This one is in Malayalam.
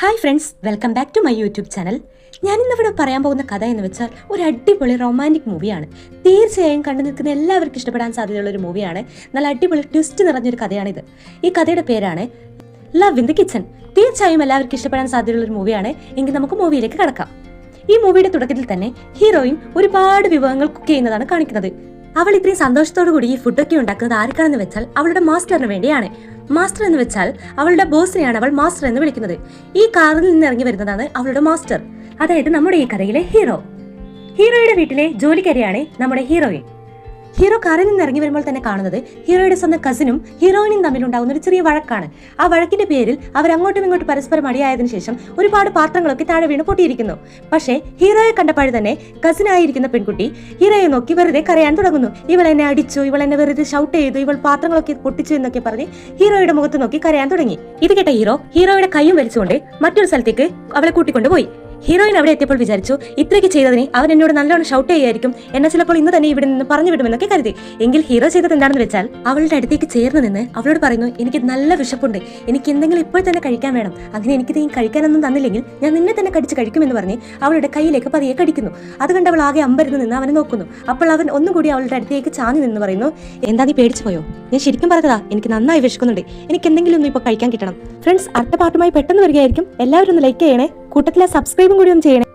Hi friends, welcome back to my YouTube channel. ഞാനിന്നിവിടെ പറയാൻ പോകുന്ന കഥ എന്ന് വെച്ചാൽ ഒരു അടിപൊളി റൊമാൻറ്റിക് മൂവിയാണ്. തീർച്ചയായും കണ്ടു നിൽക്കുന്ന എല്ലാവർക്കും ഇഷ്ടപ്പെടാൻ സാധ്യതയുള്ള ഒരു മൂവിയാണ്. നല്ല അടിപൊളി ട്വിസ്റ്റ് നിറഞ്ഞൊരു കഥയാണിത്. ഈ കഥയുടെ പേരാണ് ലവ് ഇൻ ദി കിച്ചൺ. തീർച്ചയായും എല്ലാവർക്കും ഇഷ്ടപ്പെടാൻ സാധ്യതയുള്ള ഒരു മൂവിയാണ്. എങ്കിൽ നമുക്ക് മൂവിയിലേക്ക് കടക്കാം. ഈ മൂവിയുടെ തുടക്കത്തിൽ തന്നെ ഹീറോയിൻ ഒരുപാട് വിഭവങ്ങൾ കുക്ക് ചെയ്യുന്നതാണ് കാണിക്കുന്നത്. അവൾ ഇത്രയും സന്തോഷത്തോടു കൂടി ഈ ഫുഡൊക്കെ ഉണ്ടാക്കുന്നത് ആർക്കാണെന്ന് വെച്ചാൽ അവളുടെ മാസ്റ്ററിന് വേണ്ടിയാണ്. മാസ്റ്റർ എന്ന് വെച്ചാൽ അവളുടെ ബോസിനെയാണ് അവൾ മാസ്റ്റർ എന്ന് വിളിക്കുന്നത്. ഈ കാറിൽ നിന്ന് ഇറങ്ങി വരുന്നതാണ് അവളുടെ മാസ്റ്റർ, അതായത് നമ്മുടെ ഈ കഥയിലെ ഹീറോ. ഹീറോയുടെ വീട്ടിലെ ജോലിക്കാരിയാണ് നമ്മുടെ ഹീറോയിൻ. ഹീറോ കാറിൽ നിന്ന് ഇറങ്ങി വരുമ്പോൾ തന്നെ കാണുന്നത് ഹീറോയുടെ സ്വന്തം കസിനും ഹീറോയിനും തമ്മിലുണ്ടാകുന്ന ഒരു ചെറിയ വഴക്കാണ്. ആ വഴക്കിന്റെ പേരിൽ അവർ അങ്ങോട്ടും ഇങ്ങോട്ടും പരസ്പരം അടിയായതിനു ശേഷം ഒരുപാട് പാത്രങ്ങളൊക്കെ താഴെ വീണ് പൊട്ടിയിരിക്കുന്നു. പക്ഷേ ഹീറോയെ കണ്ടപ്പാട് തന്നെ കസിനായിരിക്കുന്ന പെൺകുട്ടി ഹീറോയെ നോക്കി വെറുതെ കരയാൻ തുടങ്ങുന്നു. ഇവൾ എന്നെ അടിച്ചു, ഇവൾ എന്നെ വെറുതെ ഷൗട്ട് ചെയ്തു, ഇവൾ പാത്രങ്ങളൊക്കെ പൊട്ടിച്ചു എന്നൊക്കെ പറഞ്ഞ് ഹീറോയുടെ മുഖത്ത് നോക്കി കരയാൻ തുടങ്ങി. ഇത് കേട്ട ഹീറോയുടെ കൈയും വലിച്ചുകൊണ്ട് മറ്റൊരു സ്ഥലത്തേക്ക് അവളെ കൂട്ടിക്കൊണ്ടുപോയി. ഹീറോയിൻ അവിടെ എത്തിയപ്പോൾ വിചാരിച്ചു, ഇത്രയ്ക്ക് ചെയ്തതിന് അവൻ എന്നോട് നല്ലോണം ഷൗട്ട് ചെയ്യായിരിക്കും, എന്നെ ചിലപ്പോൾ ഇന്ന് തന്നെ ഇവിടെ നിന്ന് പറഞ്ഞു വിടുമെന്നൊക്കെ കരുതി. എങ്കിൽ ഹീറോ ചെയ്തത് എന്താണെന്ന് വെച്ചാൽ അവളുടെ അടുത്തേക്ക് ചേർന്ന് നിന്ന് അവളോട് പറയുന്നു, എനിക്ക് നല്ല വിശപ്പുണ്ട്, എനിക്ക് എന്തെങ്കിലും ഇപ്പോൾ തന്നെ കഴിക്കാൻ വേണം, അങ്ങനെ എനിക്ക് നീ കഴിക്കാനൊന്നും തന്നില്ലെങ്കിൽ ഞാൻ നിന്നെ തന്നെ കടിച്ച് കഴിക്കുമെന്ന് പറഞ്ഞ് അവളുടെ കയ്യിലേക്ക് പതിയെ കടിക്കുന്നു. അത് കണ്ട് അവൾ ആകെ അമ്പരന്ന് നിന്ന് അവനെ നോക്കുന്നു. അപ്പോൾ അവൻ ഒന്നും കൂടി അവളുടെ അടുത്തേക്ക് ചാഞ്ഞു നിന്ന് പറയുന്നു, എന്താ നീ പേടിച്ചു പോയോ? ഞാൻ ശരിക്കും പറഞ്ഞതാ, എനിക്ക് നന്നായി വിശക്കുന്നുണ്ട്, എനിക്ക് എന്തെങ്കിലും ഒന്നും ഇപ്പോൾ കഴിക്കാൻ കിട്ടണം. ഫ്രണ്ട്സ്, അടുത്ത പാട്ടുമായി പെട്ടെന്ന് വരികയായിരിക്കും. എല്ലാവരും ഒന്ന് ലൈക്ക് ചെയ്യണേ, കൂട്ടത്തിലെ സബ്സ്ക്രൈബും കൂടി ഒന്ന് ചെയ്യണേ.